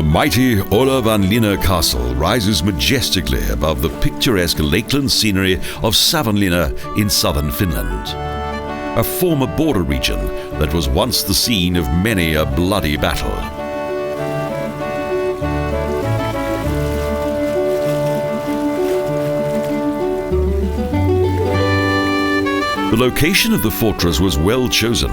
The mighty Olavinlinna Castle rises majestically above the picturesque lakeland scenery of Savonlinna in southern Finland, a former border region that was once the scene of many a bloody battle. The location of the fortress was well chosen.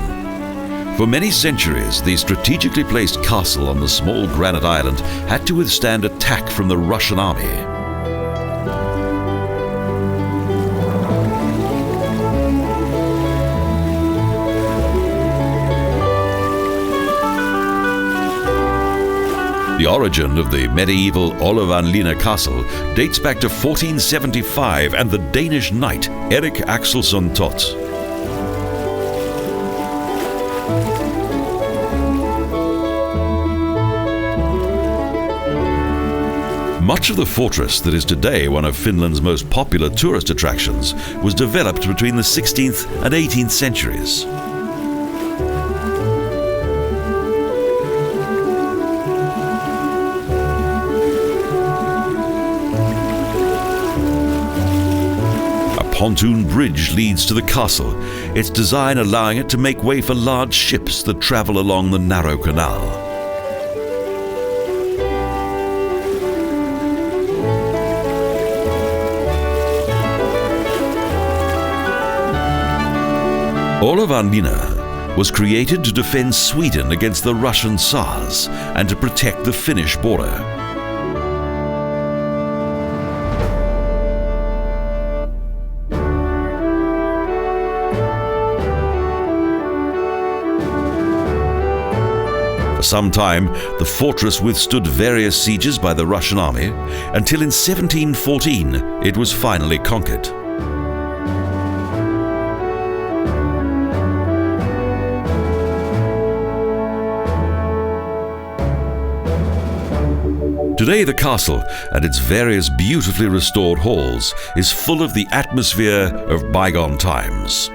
For many centuries, the strategically placed castle on the small granite island had to withstand attack from the Russian army. The origin of the medieval Olavinlinna Castle dates back to 1475 and the Danish knight Erik Axelsson Thott. Much of the fortress that is today one of Finland's most popular tourist attractions was developed between the 16th and 18th centuries. A pontoon bridge leads to the castle, its design allowing it to make way for large ships that travel along the narrow canal. Olavinlinna was created to defend Sweden against the Russian Tsars and to protect the Finnish border. For some time, the fortress withstood various sieges by the Russian army, until in 1714 it was finally conquered. Today the castle and its various beautifully restored halls is full of the atmosphere of bygone times.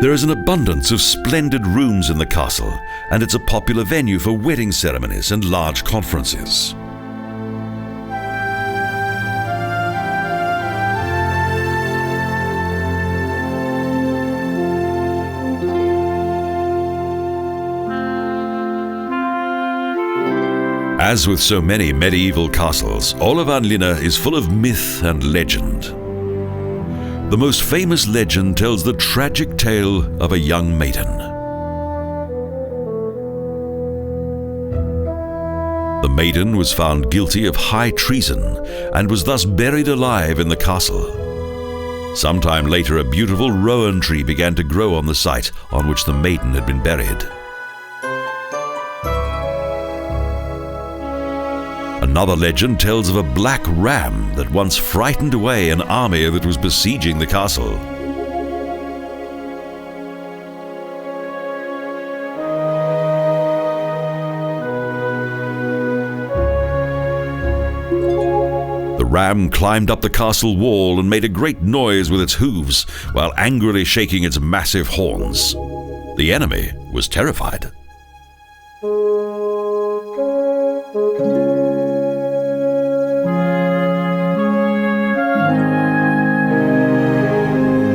There is an abundance of splendid rooms in the castle, and it's a popular venue for wedding ceremonies and large conferences. As with so many medieval castles, Olavinlinna is full of myth and legend. The most famous legend tells the tragic tale of a young maiden. The maiden was found guilty of high treason and was thus buried alive in the castle. Sometime later, a beautiful rowan tree began to grow on the site on which the maiden had been buried. Another legend tells of a black ram that once frightened away an army that was besieging the castle. The ram climbed up the castle wall and made a great noise with its hooves while angrily shaking its massive horns. The enemy was terrified.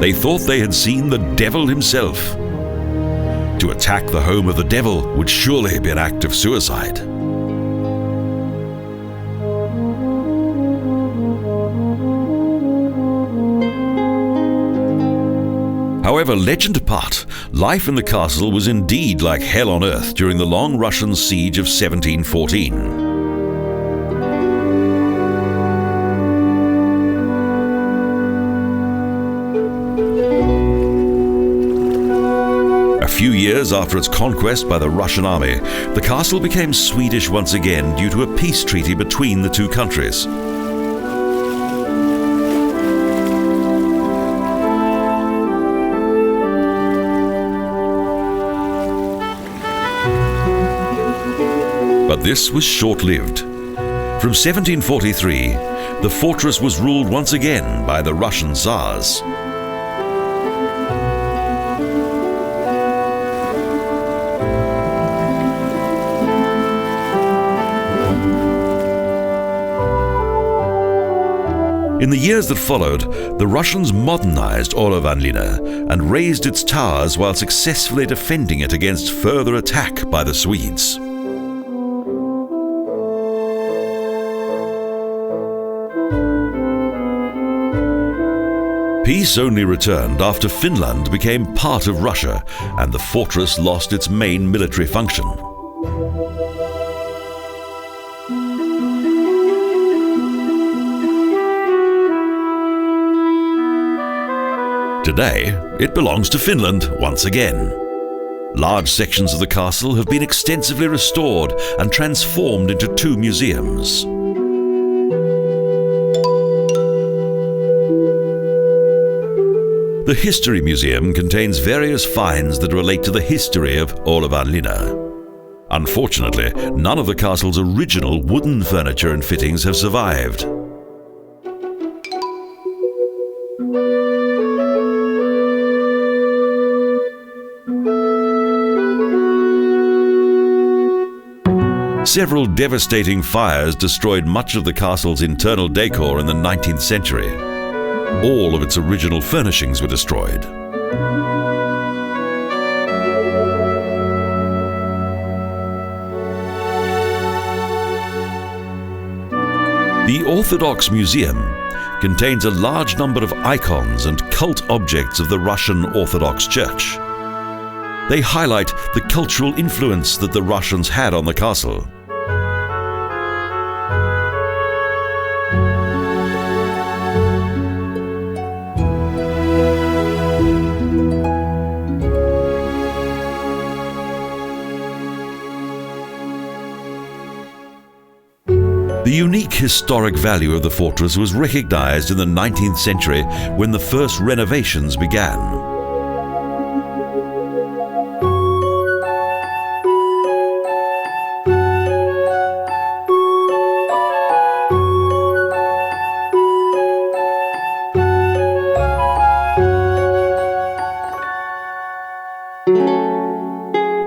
They thought they had seen the devil himself. To attack the home of the devil would surely be an act of suicide. However, legend apart, life in the castle was indeed like hell on earth during the long Russian siege of 1714. A few years after its conquest by the Russian army, the castle became Swedish once again due to a peace treaty between the two countries. But this was short-lived. From 1743, the fortress was ruled once again by the Russian Tsars. In the years that followed, the Russians modernized Olavinlinna and raised its towers while successfully defending it against further attack by the Swedes. Peace only returned after Finland became part of Russia and the fortress lost its main military function. Today, it belongs to Finland once again. Large sections of the castle have been extensively restored and transformed into 2 museums. The History Museum contains various finds that relate to the history of Olavinlinna. Unfortunately, none of the castle's original wooden furniture and fittings have survived. Several devastating fires destroyed much of the castle's internal decor in the 19th century. All of its original furnishings were destroyed. The Orthodox Museum contains a large number of icons and cult objects of the Russian Orthodox Church. They highlight the cultural influence that the Russians had on the castle. The unique historic value of the fortress was recognized in the 19th century when the first renovations began.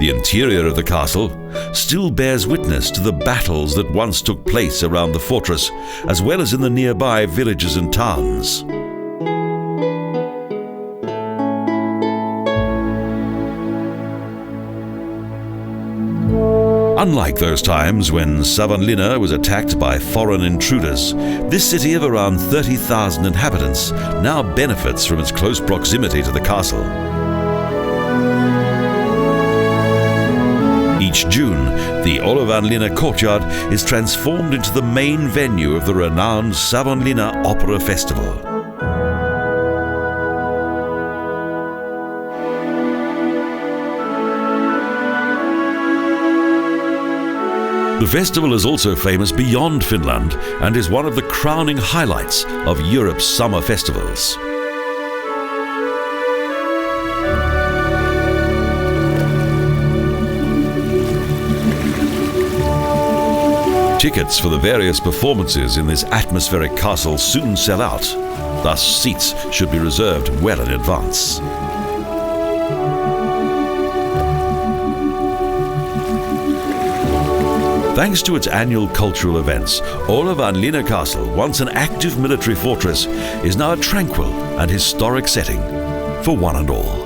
The interior of the castle still bears witness to the battles that once took place around the fortress, as well as in the nearby villages and towns. Unlike those times when Savonlinna was attacked by foreign intruders, this city of around 30,000 inhabitants now benefits from its close proximity to the castle. Each June, the Olavinlinna Courtyard is transformed into the main venue of the renowned Savonlinna Opera Festival. The festival is also famous beyond Finland and is one of the crowning highlights of Europe's summer festivals. Tickets for the various performances in this atmospheric castle soon sell out. Thus, seats should be reserved well in advance. Thanks to its annual cultural events, Olavinlinna Castle, once an active military fortress, is now a tranquil and historic setting for one and all.